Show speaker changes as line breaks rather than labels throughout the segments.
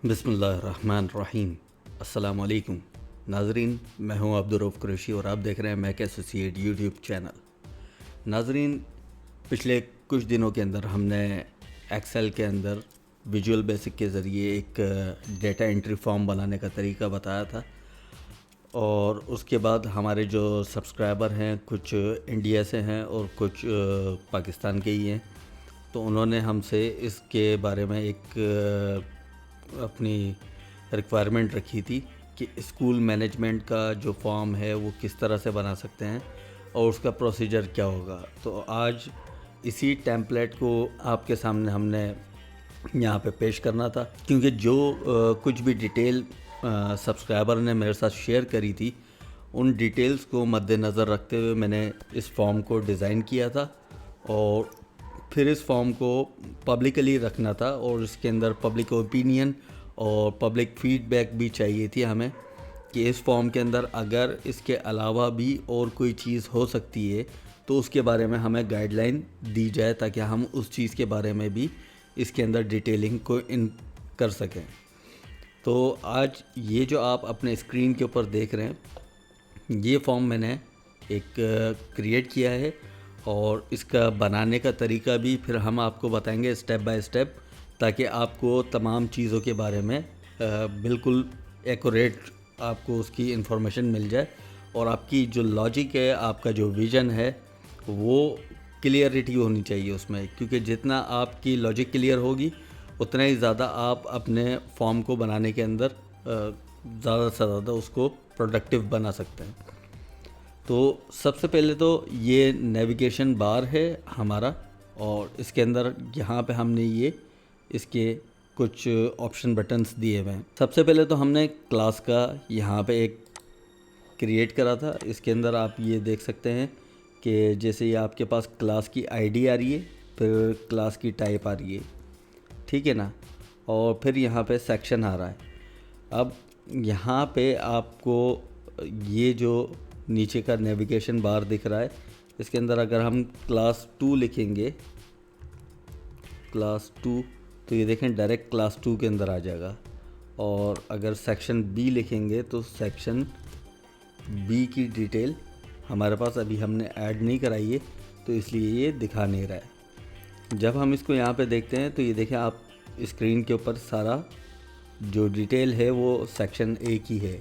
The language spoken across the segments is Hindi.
बिस्मिल्लाहिर्रहमानिर्रहीम। अस्सलाम वालेकुम नाजरीन, मैं हूं अब्दुर्रऊफ़ कुरैशी और आप देख रहे हैं मैक एसोसिएट यूट्यूब चैनल। नाजरीन, पिछले कुछ दिनों के अंदर हमने एक्सेल के अंदर विजुअल बेसिक के ज़रिए एक डेटा एंट्री फॉर्म बनाने का तरीका बताया था और उसके बाद हमारे जो सब्सक्राइबर हैं कुछ इंडिया से हैं और कुछ पाकिस्तान के ही हैं, तो उन्होंने हमसे इसके बारे में एक अपनी रिक्वायरमेंट रखी थी कि स्कूल मैनेजमेंट का जो फॉर्म है वो किस तरह से बना सकते हैं और उसका प्रोसीजर क्या होगा। तो आज इसी टेम्पलेट को आपके सामने हमने यहाँ पे पेश करना था, क्योंकि जो कुछ भी डिटेल सब्सक्राइबर ने मेरे साथ शेयर करी थी उन डिटेल्स को मद्देनज़र रखते हुए मैंने इस फॉर्म को डिज़ाइन किया था और फिर इस फॉर्म को पब्लिकली रखना था और इसके अंदर पब्लिक ओपिनियन और पब्लिक फीडबैक भी चाहिए थी हमें कि इस फॉर्म के अंदर अगर इसके अलावा भी और कोई चीज़ हो सकती है तो उसके बारे में हमें गाइडलाइन दी जाए, ताकि हम उस चीज़ के बारे में भी इसके अंदर डिटेलिंग को इन कर सकें। तो आज ये जो आप अपने स्क्रीन के ऊपर देख रहे हैं, ये फॉर्म मैंने एक क्रिएट किया है और इसका बनाने का तरीका भी फिर हम आपको बताएंगे स्टेप बाय स्टेप, ताकि आपको तमाम चीज़ों के बारे में बिल्कुल एक्यूरेट आपको उसकी इन्फॉर्मेशन मिल जाए और आपकी जो लॉजिक है, आपका जो विज़न है, वो क्लियरिटी होनी चाहिए उसमें, क्योंकि जितना आपकी लॉजिक क्लियर होगी उतना ही ज़्यादा आप अपने फॉर्म को बनाने के अंदर ज़्यादा से ज़्यादा उसको प्रोडक्टिव बना सकते हैं। तो सबसे पहले तो ये नेविगेशन बार है हमारा और इसके अंदर यहाँ पे हमने ये इसके कुछ ऑप्शन बटन्स दिए हुए हैं। सबसे पहले तो हमने क्लास का यहाँ पे एक क्रिएट करा था। इसके अंदर आप ये देख सकते हैं कि जैसे ये आपके पास क्लास की आईडी आ रही है, फिर क्लास की टाइप आ रही है, ठीक है ना, और फिर यहाँ पे सेक्शन आ रहा है। अब यहाँ पे आपको ये जो नीचे का नेविगेशन बार दिख रहा है, इसके अंदर अगर हम क्लास 2 लिखेंगे, क्लास 2, तो ये देखें डायरेक्ट क्लास 2 के अंदर आ जाएगा। और अगर सेक्शन बी लिखेंगे तो सेक्शन बी की डिटेल हमारे पास अभी हमने ऐड नहीं कराई है, तो इसलिए ये दिखा नहीं रहा है। जब हम इसको यहाँ पे देखते हैं तो ये देखें आप स्क्रीन के ऊपर सारा जो डिटेल है वो सेक्शन ए की है।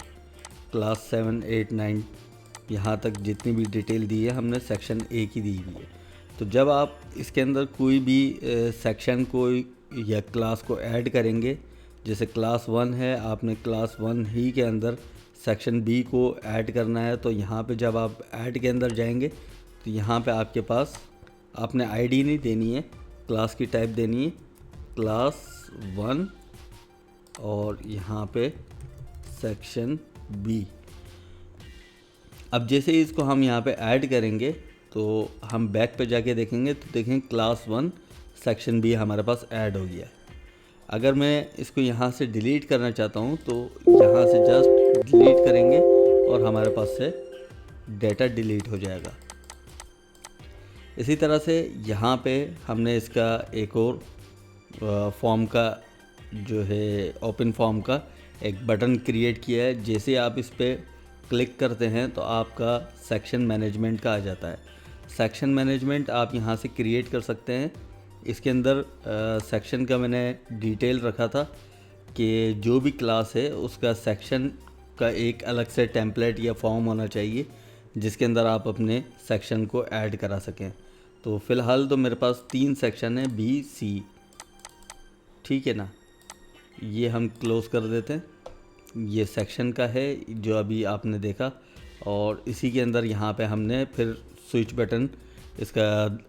क्लास 7, 8, 9 यहाँ तक जितनी भी डिटेल दी है हमने सेक्शन ए की दी हुई है। तो जब आप इसके अंदर कोई भी सेक्शन को या क्लास को ऐड करेंगे, जैसे क्लास 1 है, आपने क्लास 1 ही के अंदर सेक्शन बी को ऐड करना है, तो यहाँ पे जब आप ऐड के अंदर जाएंगे तो यहाँ पे आपके पास आपने आईडी नहीं देनी है, क्लास की टाइप देनी है क्लास 1 और यहाँ पे सेक्शन बी। अब जैसे ही इसको हम यहाँ पे ऐड करेंगे तो हम बैक पे जाके देखेंगे तो देखें क्लास 1 सेक्शन बी हमारे पास ऐड हो गया है। अगर मैं इसको यहाँ से डिलीट करना चाहता हूँ तो यहाँ से जस्ट डिलीट करेंगे और हमारे पास से डेटा डिलीट हो जाएगा। इसी तरह से यहाँ पे हमने इसका एक और फॉर्म का जो है ओपन फॉर्म का एक बटन क्रिएट किया है। जैसे आप इस पर क्लिक करते हैं तो आपका सेक्शन मैनेजमेंट का आ जाता है। सेक्शन मैनेजमेंट आप यहाँ से क्रिएट कर सकते हैं। इसके अंदर सेक्शन का मैंने डिटेल रखा था कि जो भी क्लास है उसका सेक्शन का एक अलग से टेम्पलेट या फॉर्म होना चाहिए जिसके अंदर आप अपने सेक्शन को ऐड करा सकें। तो फ़िलहाल तो मेरे पास 3 सेक्शन है, बी, सी, ठीक है ना। ये हम क्लोज़ कर देते हैं। ये सेक्शन का है जो अभी आपने देखा, और इसी के अंदर यहाँ पे हमने फिर स्विच बटन इसका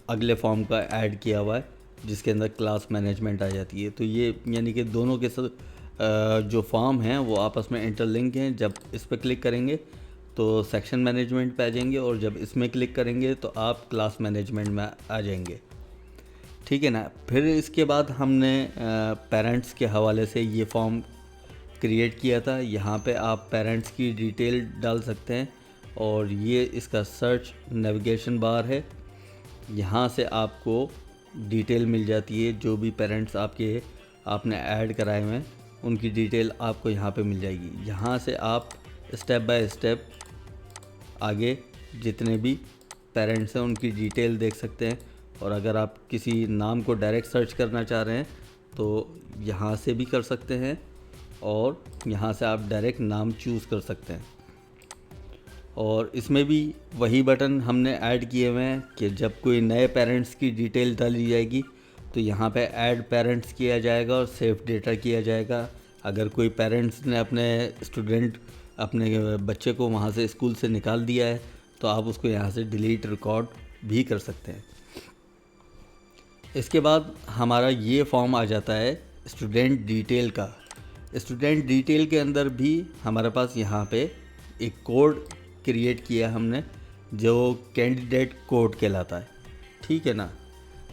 अगले फॉर्म का ऐड किया हुआ है जिसके अंदर क्लास मैनेजमेंट आ जाती है। तो ये यानी कि दोनों के जो फॉर्म हैं वो आपस में इंटरलिंक हैं। जब इस पर क्लिक करेंगे तो सेक्शन मैनेजमेंट पे आ जाएंगे और जब इसमें क्लिक करेंगे तो आप क्लास मैनेजमेंट में आ जाएंगे, ठीक है ना। फिर इसके बाद हमने पेरेंट्स के हवाले से ये फॉर्म क्रिएट किया था। यहाँ पे आप पेरेंट्स की डिटेल डाल सकते हैं और ये इसका सर्च नेविगेशन बार है। यहाँ से आपको डिटेल मिल जाती है, जो भी पेरेंट्स आपने ऐड कराए हुए हैं उनकी डिटेल आपको यहाँ पे मिल जाएगी। यहाँ से आप स्टेप बाय स्टेप आगे जितने भी पेरेंट्स हैं उनकी डिटेल देख सकते हैं। और अगर आप किसी नाम को डायरेक्ट सर्च करना चाह रहे हैं तो यहाँ से भी कर सकते हैं, और यहाँ से आप डायरेक्ट नाम चूज़ कर सकते हैं। और इसमें भी वही बटन हमने ऐड किए हुए हैं कि जब कोई नए पेरेंट्स की डिटेल डाली जाएगी तो यहाँ पे ऐड पेरेंट्स किया जाएगा और सेव डेटा किया जाएगा। अगर कोई पेरेंट्स ने अपने बच्चे को वहाँ से स्कूल से निकाल दिया है तो आप उसको यहाँ से डिलीट रिकॉर्ड भी कर सकते हैं। इसके बाद हमारा ये फॉर्म आ जाता है स्टूडेंट डिटेल का। स्टूडेंट डिटेल के अंदर भी हमारे पास यहाँ पे एक कोड क्रिएट किया हमने जो कैंडिडेट कोड कहलाता है, ठीक है ना।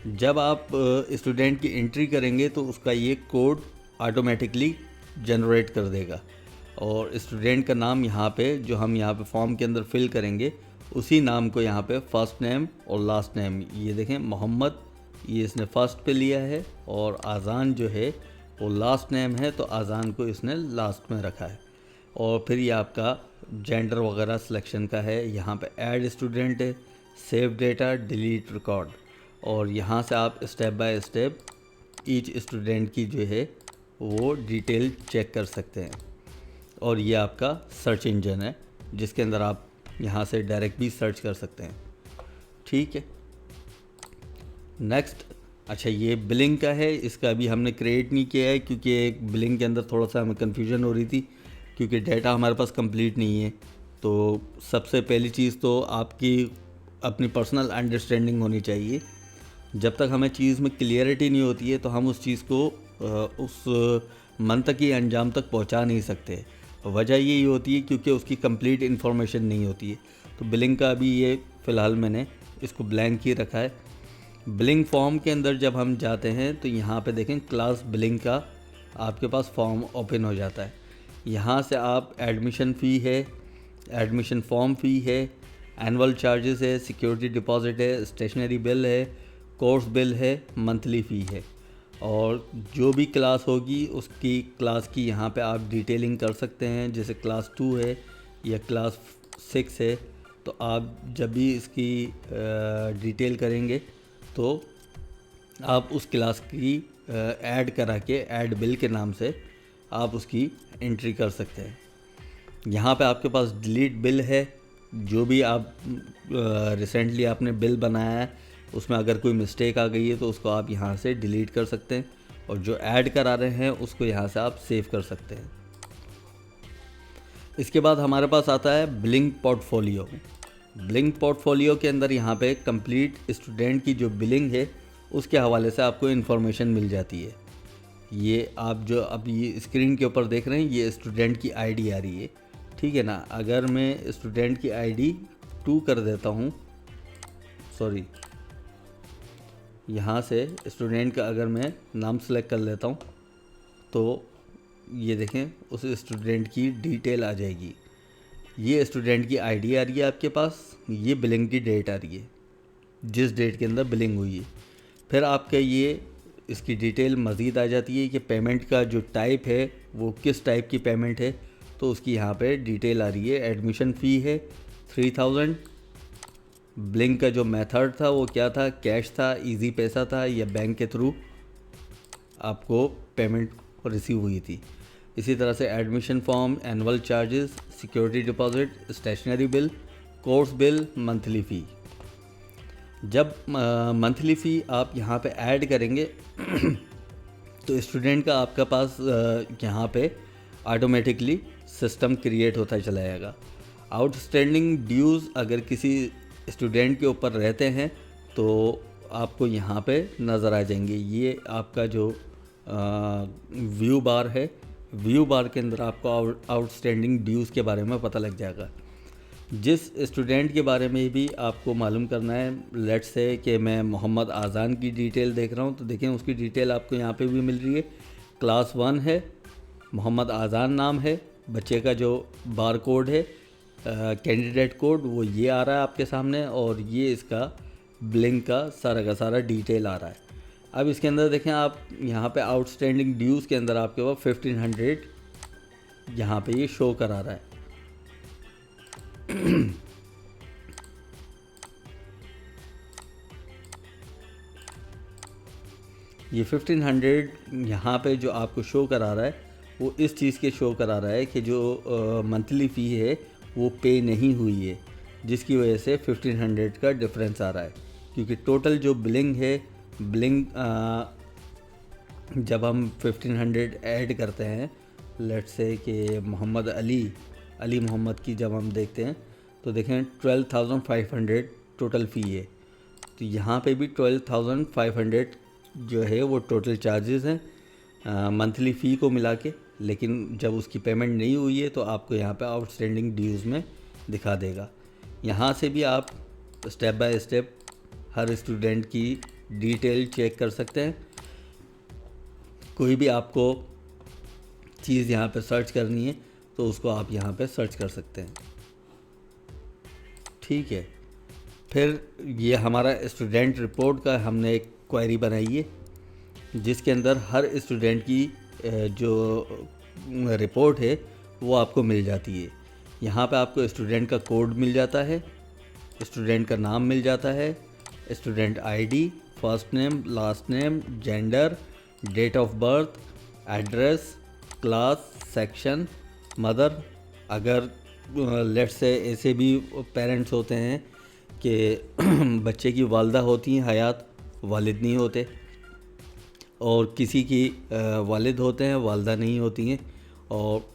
जब आप स्टूडेंट की एंट्री करेंगे तो उसका ये कोड ऑटोमेटिकली जनरेट कर देगा, और स्टूडेंट का नाम यहाँ पे जो हम यहाँ पे फॉर्म के अंदर फिल करेंगे उसी नाम को यहाँ पे फर्स्ट नेम और लास्ट नेम, ये देखें मोहम्मद ये इसने फर्स्ट पे लिया है, और आज़ान जो है वो लास्ट नेम है तो आज़ान को इसने लास्ट में रखा है। और फिर ये आपका जेंडर वगैरह सिलेक्शन का है। यहाँ पे ऐड स्टूडेंट है, सेव डेटा, डिलीट रिकॉर्ड, और यहाँ से आप step by step each student की जो है वो डिटेल चेक कर सकते हैं। और ये आपका सर्च इंजन है जिसके अंदर आप यहाँ से डायरेक्ट भी सर्च कर सकते हैं, ठीक है। नेक्स्ट, अच्छा ये बिलिंग का है, इसका अभी हमने क्रिएट नहीं किया है क्योंकि एक बिलिंग के अंदर थोड़ा सा हमें कन्फ्यूजन हो रही थी क्योंकि डेटा हमारे पास कंप्लीट नहीं है। तो सबसे पहली चीज़ तो आपकी अपनी पर्सनल अंडरस्टैंडिंग होनी चाहिए। जब तक हमें चीज़ में क्लियरिटी नहीं होती है तो हम उस चीज़ को उस मंतकी अंजाम तक पहुंचा नहीं सकते। वजह यही होती है क्योंकि उसकी कंप्लीट इन्फॉर्मेशन नहीं होती है। तो बिलिंग का अभी ये फ़िलहाल मैंने इसको ब्लैंक ही रखा है। बिलिंग फॉर्म के अंदर जब हम जाते हैं तो यहाँ पे देखें क्लास बिलिंग का आपके पास फॉर्म ओपन हो जाता है। यहाँ से आप एडमिशन फ़ी है, एडमिशन फॉर्म फ़ी है, एनुअल चार्जेस है, सिक्योरिटी डिपॉजिट है, स्टेशनरी बिल है, कोर्स बिल है, मंथली फ़ी है, और जो भी क्लास होगी उसकी क्लास की यहाँ पे आप डिटेलिंग कर सकते हैं। जैसे क्लास 2 है या क्लास 6 है तो आप जब भी इसकी डिटेल करेंगे तो आप उस क्लास की ऐड करा के ऐड बिल के नाम से आप उसकी एंट्री कर सकते हैं। यहाँ पे आपके पास डिलीट बिल है, जो भी आप रिसेंटली आपने बिल बनाया है उसमें अगर कोई मिस्टेक आ गई है तो उसको आप यहाँ से डिलीट कर सकते हैं, और जो ऐड करा रहे हैं उसको यहाँ से आप सेव कर सकते हैं। इसके बाद हमारे पास आता है बिलिंग पोर्टफोलियो। बिलिंग पोर्टफोलियो के अंदर यहाँ पे कंप्लीट स्टूडेंट की जो बिलिंग है उसके हवाले से आपको इन्फॉर्मेशन मिल जाती है। ये आप जो अब ये स्क्रीन के ऊपर देख रहे हैं ये स्टूडेंट की आईडी आ रही है, ठीक है ना। अगर मैं स्टूडेंट की आईडी 2 कर देता हूँ, सॉरी यहाँ से स्टूडेंट का अगर मैं नाम सेलेक्ट कर लेता हूँ तो ये देखें उस स्टूडेंट की डिटेल आ जाएगी। ये स्टूडेंट की आईडी आ रही है आपके पास, ये बिलिंग की डेट आ रही है जिस डेट के अंदर बिलिंग हुई है। फिर आपके ये इसकी डिटेल मज़ीद आ जाती है कि पेमेंट का जो टाइप है वो किस टाइप की पेमेंट है, तो उसकी यहाँ पे डिटेल आ रही है। एडमिशन फ़ी है 3000, बिलिंग का जो मेथड था वो क्या था, कैश था, इजी पैसा था, या बैंक के थ्रू आपको पेमेंट रिसीव हुई थी। इसी तरह से admission form, annual charges, security deposit, stationery bill, course bill, monthly fee. जब मंथली फ़ी आप यहाँ पे ऐड करेंगे तो स्टूडेंट का आपके पास यहाँ पे ऑटोमेटिकली सिस्टम क्रिएट होता चला जाएगा। आउटस्टैंडिंग ड्यूज़ अगर किसी स्टूडेंट के ऊपर रहते हैं तो आपको यहाँ पे नज़र आ जाएंगे। ये आपका जो व्यू बार है, व्यू बार के अंदर आपको आउटस्टैंडिंग ड्यूज़ के बारे में पता लग जाएगा। जिस स्टूडेंट के बारे में भी आपको मालूम करना है, लेट्स से कि मैं मोहम्मद आज़ान की डिटेल देख रहा हूँ तो देखें उसकी डिटेल आपको यहाँ पे भी मिल रही है। क्लास 1 है, मोहम्मद आज़ान नाम है, बच्चे का जो बार कोड है कैंडिडेट कोड वो ये आ रहा है आपके सामने, और ये इसका बिलिंग का सारा डिटेल आ रहा है। अब इसके अंदर देखें आप, यहाँ पे आउटस्टैंडिंग ड्यूज़ के अंदर आपके पास 1500 यहाँ पे ये शो करा रहा है। ये 1500 यहाँ पे जो आपको शो करा रहा है वो इस चीज़ के शो करा रहा है कि जो मंथली फ़ी है वो पे नहीं हुई है, जिसकी वजह से 1500 का डिफरेंस आ रहा है। क्योंकि टोटल जो बिलिंग है, बिलिंग जब हम 1500 ऐड करते हैं, लेट्स से कि मोहम्मद अली मोहम्मद की जब हम देखते हैं तो देखें 12,500 टोटल फ़ी है। तो यहाँ पे भी 12,500 जो है वो टोटल चार्जेस हैं मंथली फ़ी को मिला के। लेकिन जब उसकी पेमेंट नहीं हुई है तो आपको यहाँ पे आउटस्टैंडिंग ड्यूज़ में दिखा देगा। यहाँ से भी आप step by step her student की डिटेल चेक कर सकते हैं। कोई भी आपको चीज़ यहाँ पे सर्च करनी है तो उसको आप यहाँ पे सर्च कर सकते हैं। ठीक है, फिर ये हमारा स्टूडेंट रिपोर्ट का हमने एक क्वेरी बनाई है, जिसके अंदर हर स्टूडेंट की जो रिपोर्ट है वो आपको मिल जाती है। यहाँ पे आपको स्टूडेंट का कोड मिल जाता है, स्टूडेंट का नाम मिल जाता है, student ID, first name, last name, gender, date of birth, address, class, section, mother. अगर लेट्स से ऐसे भी पेरेंट्स होते हैं कि बच्चे की वालदा होती हैं हयात, वालिद नहीं होते, और किसी की वालिद होते हैं, वालदा नहीं होती हैं, और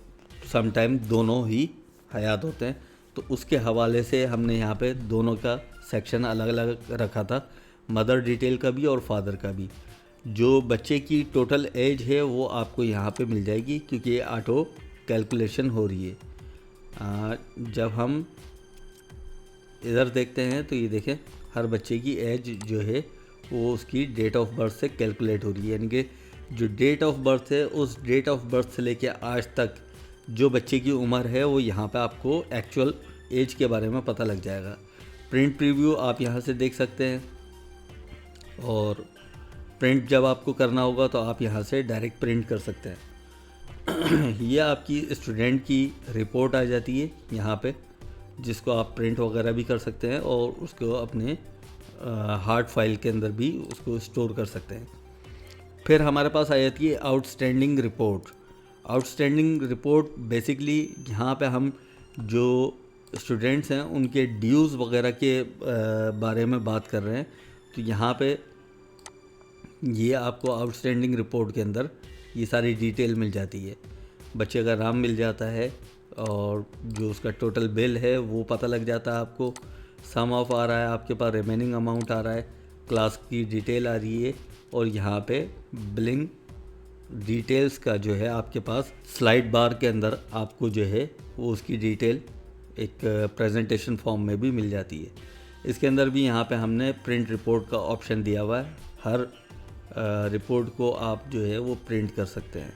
समटाइम दोनों ही हयात होते हैं। तो उसके हवाले से हमने यहाँ पे दोनों का सेक्शन अलग अलग रखा था, मदर डिटेल का भी और फादर का भी। जो बच्चे की टोटल एज है वो आपको यहाँ पे मिल जाएगी, क्योंकि ये ऑटो कैलकुलेशन हो रही है। जब हम इधर देखते हैं तो ये देखें हर बच्चे की एज जो है वो उसकी डेट ऑफ बर्थ से कैलकुलेट हो रही है। यानी कि जो डेट ऑफ बर्थ है उस डेट ऑफ बर्थ से लेके आज तक जो बच्चे की उम्र है वो यहाँ पे आपको एक्चुअल एज के बारे में पता लग जाएगा। प्रिंट प्रीव्यू आप यहाँ से देख सकते हैं, और प्रिंट जब आपको करना होगा तो आप यहाँ से डायरेक्ट प्रिंट कर सकते हैं। ये आपकी स्टूडेंट की रिपोर्ट आ जाती है यहाँ पे, जिसको आप प्रिंट वगैरह भी कर सकते हैं और उसको अपने हार्ड फाइल के अंदर भी उसको स्टोर कर सकते हैं। फिर हमारे पास आ जाती है outstanding report. Outstanding report basically यहाँ पे हम जो स्टूडेंट्स हैं उनके ड्यूज़ वगैरह के बारे में बात कर रहे हैं। तो यहाँ पे ये आपको आउटस्टैंडिंग रिपोर्ट के अंदर ये सारी डिटेल मिल जाती है। बच्चे का नाम मिल जाता है और जो उसका टोटल बिल है वो पता लग जाता है आपको। सम ऑफ आ रहा है आपके पास, रिमेनिंग अमाउंट आ रहा है, क्लास की डिटेल आ रही है, और यहाँ पे बिलिंग डिटेल्स का जो है आपके पास स्लाइड बार के अंदर आपको जो है वो उसकी डिटेल एक प्रेजेंटेशन फॉर्म में भी मिल जाती है। इसके अंदर भी यहाँ पे हमने प्रिंट रिपोर्ट का ऑप्शन दिया हुआ है। हर रिपोर्ट को आप जो है वो प्रिंट कर सकते हैं।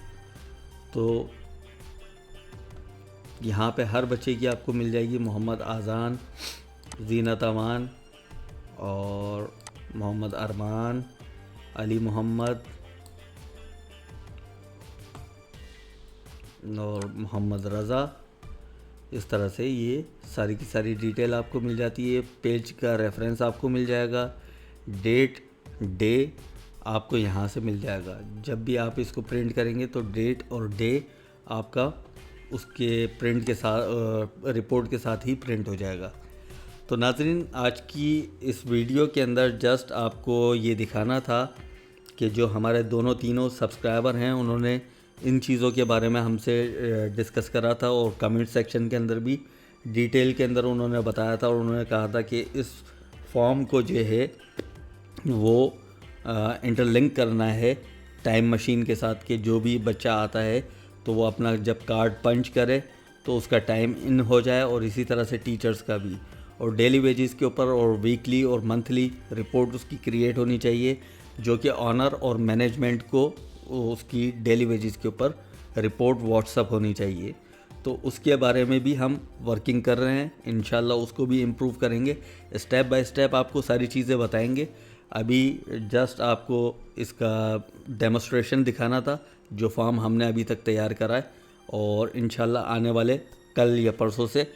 तो यहाँ पे हर बच्चे की आपको मिल जाएगी मोहम्मद आज़ान, ज़ीनत अमान और मोहम्मद अरमान, अली मोहम्मद और मोहम्मद रज़ा। इस तरह से ये सारी की सारी डिटेल आपको मिल जाती है। पेज का रेफरेंस आपको मिल जाएगा, डेट डे आपको यहाँ से मिल जाएगा। जब भी आप इसको प्रिंट करेंगे तो डेट और डे आपका उसके प्रिंट के साथ रिपोर्ट के साथ ही प्रिंट हो जाएगा। तो नाज़रीन, आज की इस वीडियो के अंदर जस्ट आपको ये दिखाना था कि जो हमारे दोनों तीनों सब्सक्राइबर हैं उन्होंने इन चीज़ों के बारे में हमसे डिस्कस करा था, और कमेंट सेक्शन के अंदर भी डिटेल के अंदर उन्होंने बताया था, और उन्होंने कहा था कि इस फॉर्म को जो है वो इंटरलिंक करना है टाइम मशीन के साथ, कि जो भी बच्चा आता है तो वो अपना जब कार्ड पंच करे तो उसका टाइम इन हो जाए, और इसी तरह से टीचर्स का भी। और डेली वेजेस के ऊपर और वीकली और मंथली रिपोर्ट उसकी क्रिएट होनी चाहिए, जो कि ऑनर और मैनेजमेंट को उसकी डेली वेजेस के ऊपर रिपोर्ट व्हाट्सअप होनी चाहिए। तो उसके बारे में भी हम वर्किंग कर रहे हैं, इंशाल्लाह उसको भी इम्प्रूव करेंगे। स्टेप बाय स्टेप आपको सारी चीज़ें बताएंगे। अभी जस्ट आपको इसका डेमोस्ट्रेशन दिखाना था, जो फॉर्म हमने अभी तक तैयार करा है, और इंशाल्लाह आने वाले कल या परसों से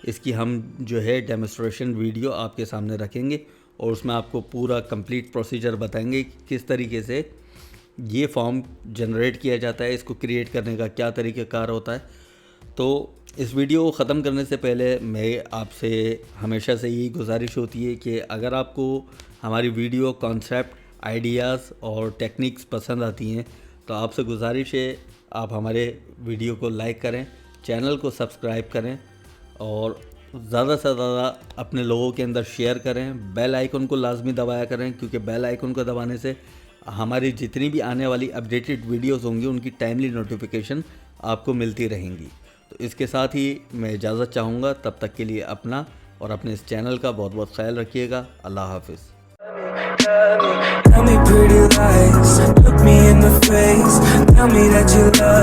इसकी हम जो है डेमोस्ट्रेशन वीडियो आपके सामने रखेंगे और उसमें आपको पूरा कंप्लीट प्रोसीजर बताएंगे कि किस तरीके से ये फॉर्म जनरेट किया जाता है, इसको क्रिएट करने का क्या तरीक़ाकार होता है। तो इस वीडियो को ख़त्म करने से पहले मैं आपसे हमेशा से यही गुजारिश होती है कि अगर आपको हमारी वीडियो कॉन्सेप्ट, आइडियाज़ और टेक्निक्स पसंद आती हैं तो आपसे गुजारिश है आप हमारे वीडियो को लाइक करें, चैनल को सब्सक्राइब करें और ज़्यादा से ज़्यादा अपने लोगों के अंदर शेयर करें। बेल आइकन को लाजमी दबाया करें, क्योंकि बेल आइकन को दबाने से हमारी जितनी भी आने वाली अपडेटेड वीडियोस होंगी उनकी टाइमली नोटिफिकेशन आपको मिलती रहेंगी। तो इसके साथ ही मैं इजाज़त चाहूँगा, तब तक के लिए अपना और अपने इस चैनल का बहुत बहुत ख्याल रखिएगा। अल्लाह हाफिज़।
Tell me pretty lies, look me in the face, tell me that you love